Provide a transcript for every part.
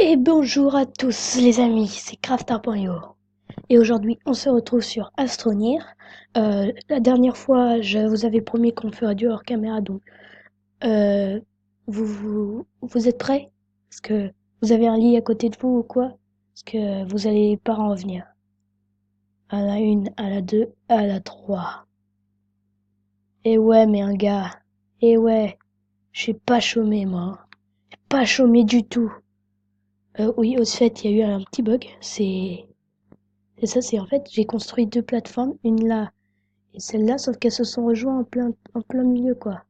Et bonjour à tous les amis, c'est Crafter.io. Et aujourd'hui, on se retrouve sur Astronir. La dernière fois, je vous avais promis qu'on ferait du hors caméra, donc euh, vous êtes prêts? Est-ce que vous avez un lit à côté de vous ou quoi? Est-ce que vous allez pas en revenir? À la une, à la deux, à la trois. Et ouais, mais un gars. Et ouais, je suis pas chômé, moi. Pas chômé du tout. Oui, au fait, il y a eu un petit bug. C'est ça, c'est en fait, j'ai construit deux plateformes, une là et celle-là, sauf qu'elles se sont rejointes en plein milieu, quoi.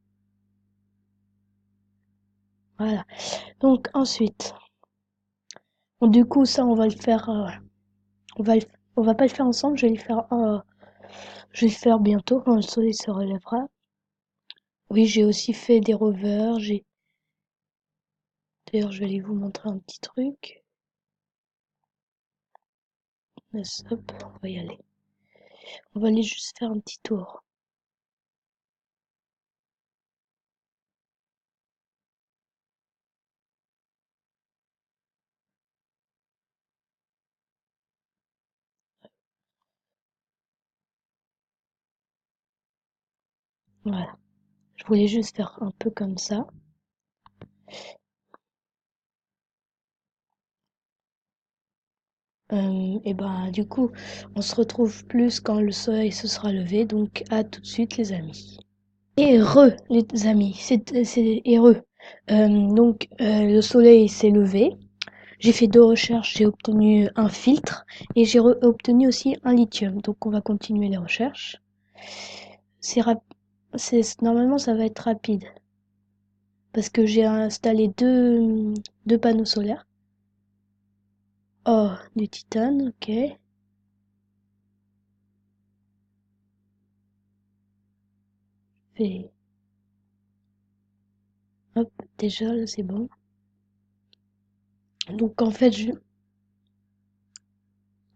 Voilà. Donc ensuite, bon, du coup, ça, on va le faire, on va, le- on va pas le faire ensemble. Je vais le faire bientôt quand le soleil se relèvera. Oui, j'ai aussi fait des rovers. D'ailleurs, je vais aller vous montrer un petit truc. Hop, on va y aller. On va aller juste faire un petit tour. Voilà. Je voulais juste faire un peu comme ça. Et ben, du coup, on se retrouve plus quand le soleil se sera levé, donc à tout de suite, les amis. Et heureux, les amis, c'est heureux. Le soleil s'est levé. J'ai fait deux recherches, j'ai obtenu un filtre et obtenu aussi un lithium. Donc, on va continuer les recherches. C'est rap- Normalement, ça va être rapide parce que j'ai installé deux panneaux solaires. Oh, du titane, ok. Fait, hop, déjà, là, c'est bon. Donc en fait,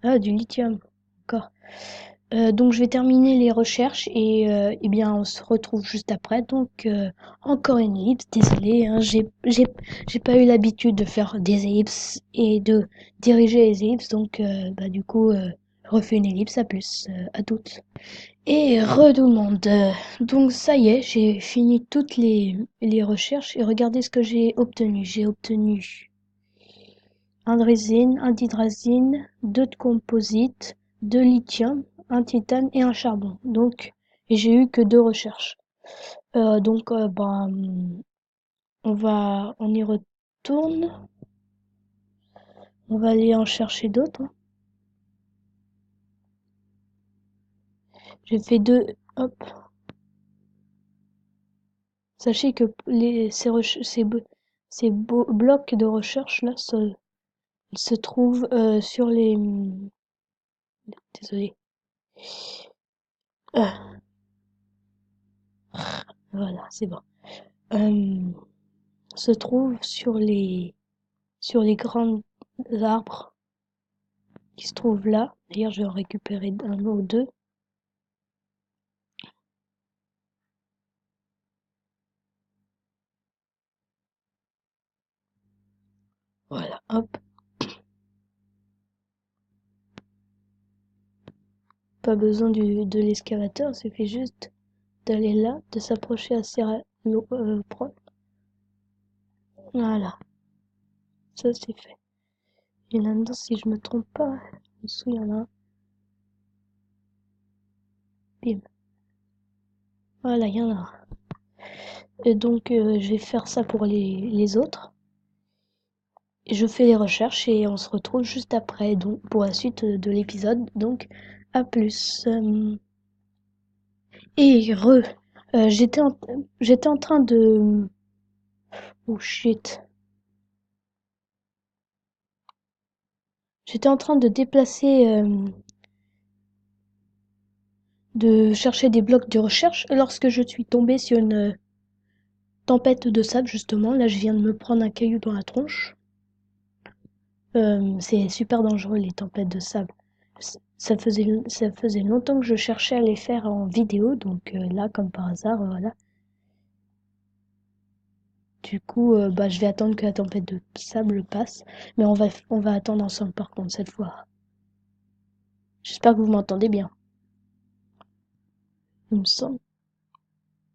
ah, du lithium, encore. Donc je vais terminer les recherches et eh bien on se retrouve juste après. Donc encore une ellipse, désolé, hein, j'ai pas eu l'habitude de faire des ellipses et de diriger les ellipses, donc bah du coup refais une ellipse à plus, à toutes. Et tout le monde. Donc ça y est, j'ai fini toutes les recherches et regardez ce que j'ai obtenu. J'ai obtenu un d'hydrazine, deux de composite, deux lithium, un titane et un charbon. Donc, et j'ai eu que deux recherches. On y retourne. On va aller en chercher d'autres, hein. J'ai fait deux. Hop. Sachez que ces blocs de recherche là se trouvent sur les. Désolé. Ah, voilà, c'est bon. Euh, Se trouvent sur les grands arbres qui se trouvent là. D'ailleurs, je vais en récupérer un ou deux. Voilà, hop. Pas besoin de l'excavateur, il suffit juste d'aller là, de s'approcher assez proche. Voilà, ça c'est fait. Et là-dedans, si je me trompe pas, en dessous il y en a un. Bim. Voilà, il y en a un. Et donc, je vais faire ça pour les autres. Et je fais les recherches et on se retrouve juste après, donc pour la suite de l'épisode. Donc, à plus. Et j'étais en train de, oh shit, j'étais en train de déplacer, de chercher des blocs de recherche lorsque je suis tombée sur une tempête de sable justement. Là, je viens de me prendre un caillou dans la tronche. C'est super dangereux les tempêtes de sable. Ça faisait longtemps que je cherchais à les faire en vidéo, donc là, comme par hasard, voilà. Du coup, bah, je vais attendre que la tempête de sable passe. Mais on va attendre ensemble par contre cette fois. J'espère que vous m'entendez bien. Il me semble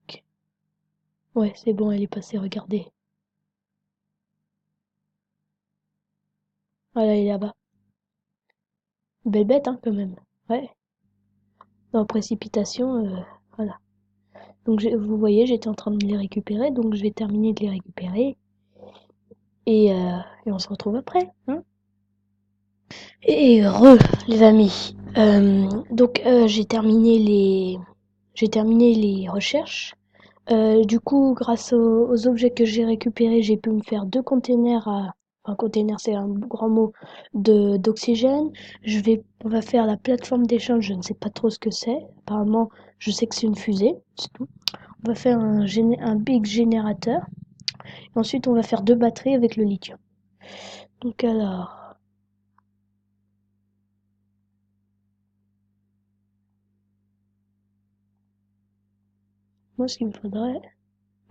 que... Ouais, c'est bon, elle est passée, regardez. Voilà, elle est là-bas. Belle bête, hein, quand même. Ouais. Dans la précipitation, voilà. Donc vous voyez, j'étais en train de les récupérer, donc je vais terminer de les récupérer. Et on se retrouve après, hein. Et les amis. Donc j'ai terminé les recherches. Du coup, grâce aux objets que j'ai récupérés, j'ai pu me faire 2 containers enfin, container, c'est un grand mot, d'oxygène. On va faire la plateforme d'échange, je ne sais pas trop ce que c'est. Apparemment, je sais que c'est une fusée, c'est tout. On va faire un big générateur. Et ensuite, on va faire 2 batteries avec le lithium. Donc alors, moi, ce qu'il me faudrait,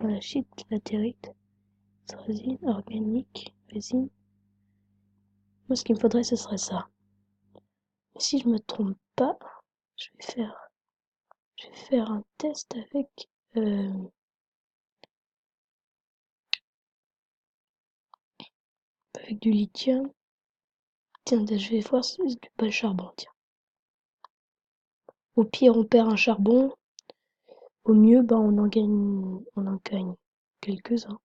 la shit, latérite, résine organique, résine. Moi, ce qu'il me faudrait, ce serait ça. Si je me trompe pas, je vais faire, je vais faire un test euh, avec du lithium. Tiens, je vais voir si c'est du pas charbon. Tiens. Au pire, on perd un charbon. Au mieux, bah, on en gagne quelques-uns.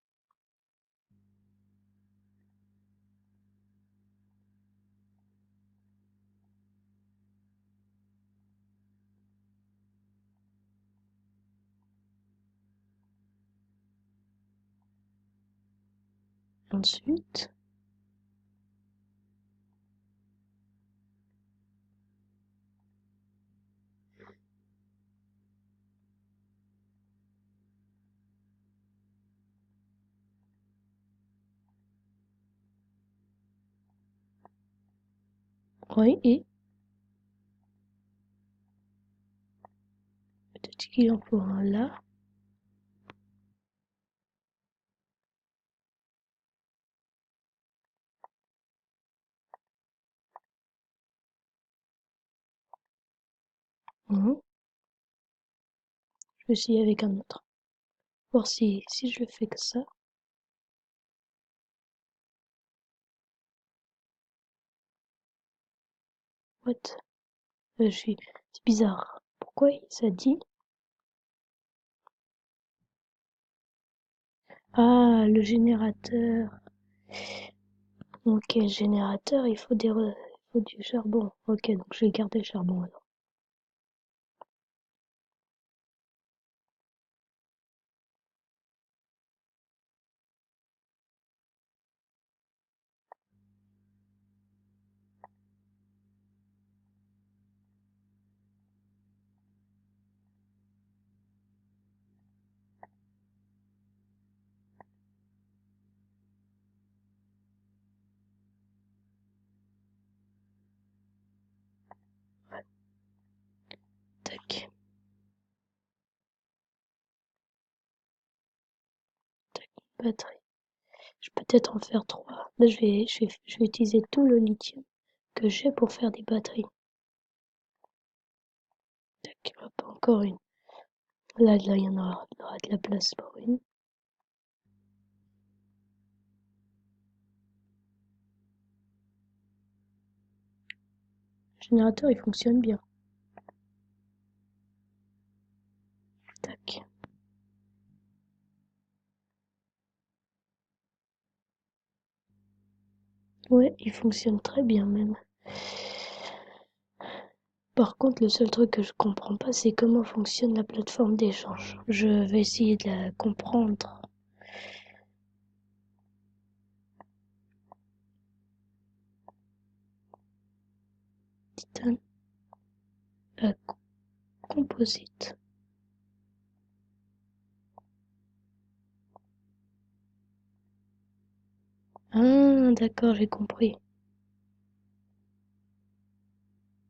Ensuite, oui, et peut-être qu'il en faut un là. Mhm. Je vais essayer avec un autre. Voir si je le fais que ça. What? C'est bizarre. Pourquoi ça dit? Ah, le générateur. Ok, générateur, il faut du charbon. Ok, donc je vais garder le charbon alors. Tac, tac, batterie. Je peux peut-être en faire trois. Là, je vais utiliser tout le lithium que j'ai pour faire des batteries. Tac, hop, encore une. Là, il y en aura de la place pour une. Le générateur, il fonctionne bien. Tac. Ouais, il fonctionne très bien même. Par contre, le seul truc que je comprends pas, c'est comment fonctionne la plateforme d'échange. Je vais essayer de la comprendre. Titane, euh, composite. Ah, d'accord, j'ai compris.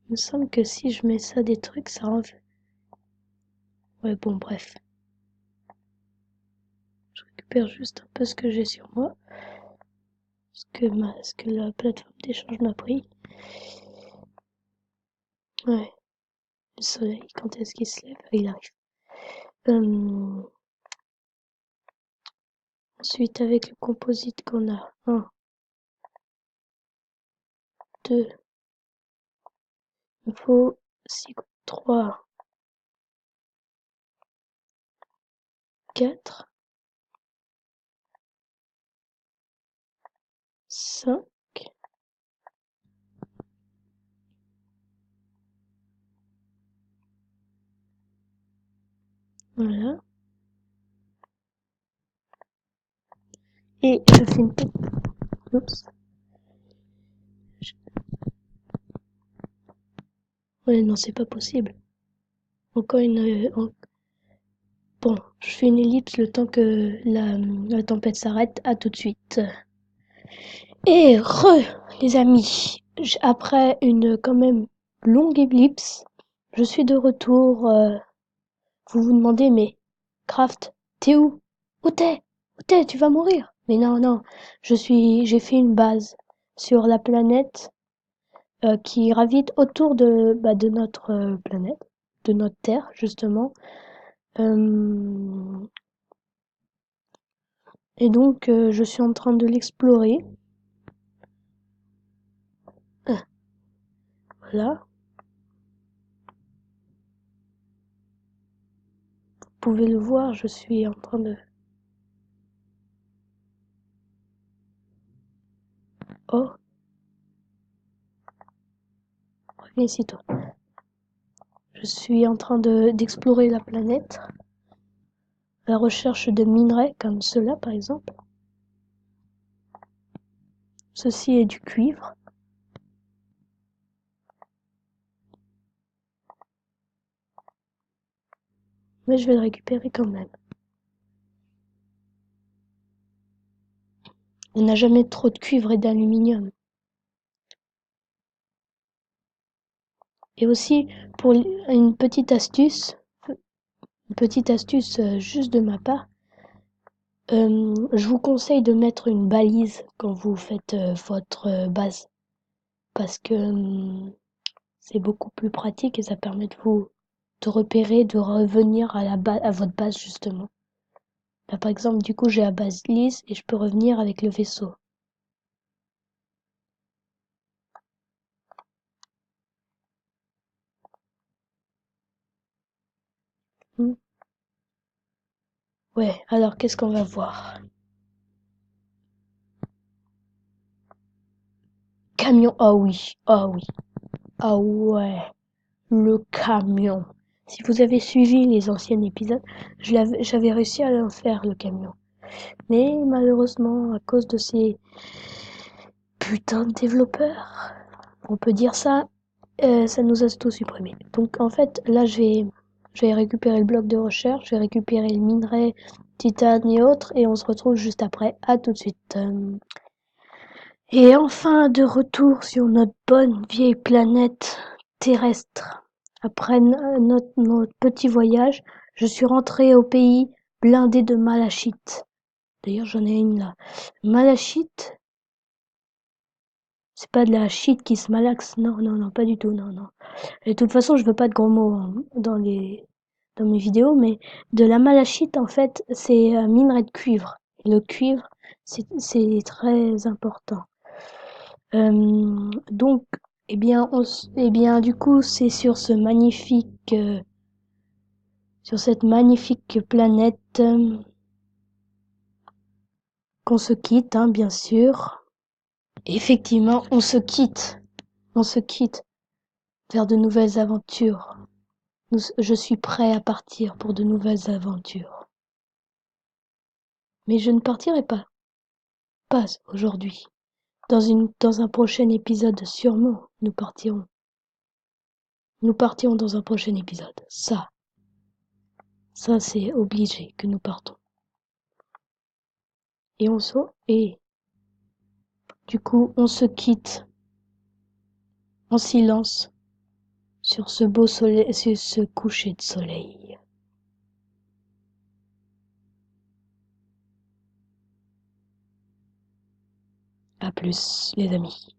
Il me semble que si je mets ça des trucs, ça en fait. Ouais, bon, bref. récupère juste un peu ce que j'ai sur moi. Ce que la plateforme d'échange m'a pris. Ouais, le soleil, quand est-ce qu'il se lève? Il arrive. Ensuite, avec le composite qu'on a, 1, 2, il faut 3, 4, 5, voilà. Et je fais une petite... Oups. Ouais, non, c'est pas possible. Encore une... Bon, je fais une ellipse le temps que la tempête s'arrête. À tout de suite. Et les amis, après une quand même longue ellipse, je suis de retour. Vous vous demandez, mais Kraft, t'es où? Où t'es? Où t'es? Tu vas mourir. Mais non, non, j'ai fait une base sur la planète qui gravite autour de notre planète, de notre Terre justement. Euh, et donc, je suis en train de l'explorer. Ah, voilà. Vous pouvez le voir, je suis en train de... Oh, reviens ici toi. Je suis en train d'explorer la planète, à la recherche de minerais comme cela par exemple. Ceci est du cuivre. Mais je vais le récupérer quand même. On n'a jamais trop de cuivre et d'aluminium. Et aussi, pour une petite astuce juste de ma part, je vous conseille de mettre une balise quand vous faites votre base. Parce que c'est beaucoup plus pratique et ça permet de vous de repérer, de revenir à votre base justement. Là, par exemple, du coup, j'ai la base lisse et je peux revenir avec le vaisseau. Hmm. Ouais, alors qu'est-ce qu'on va voir? Camion, ah oui, ah oui, ah ouais, le camion. Si vous avez suivi les anciens épisodes, j'avais réussi à en faire le camion. Mais malheureusement, à cause de ces putains de développeurs, on peut dire ça, ça nous a tout supprimé. Donc en fait, là, je vais récupérer le bloc de recherche, je vais récupérer le minerai, titane et autres, et on se retrouve juste après. À tout de suite. Et enfin, de retour sur notre bonne vieille planète terrestre. Après notre petit voyage, je suis rentrée au pays blindé de malachite. D'ailleurs, j'en ai une là. Malachite, c'est pas de la shit qui se malaxe. Non, non, non, pas du tout, non, non. Et de toute façon, je veux pas de gros mots hein, dans mes vidéos, mais de la malachite, en fait, c'est un minerai de cuivre. Et le cuivre, c'est très important. Donc, eh bien, du coup, c'est sur sur cette magnifique planète qu'on se quitte, hein, bien sûr. Effectivement, on se quitte vers de nouvelles aventures. Je suis prêt à partir pour de nouvelles aventures. Mais je ne partirai pas aujourd'hui. Dans un prochain épisode, sûrement, nous partirons dans un prochain épisode. Ça, c'est obligé que nous partons. Et du coup, on se quitte en silence sur ce beau soleil, sur ce coucher de soleil. À plus, les amis.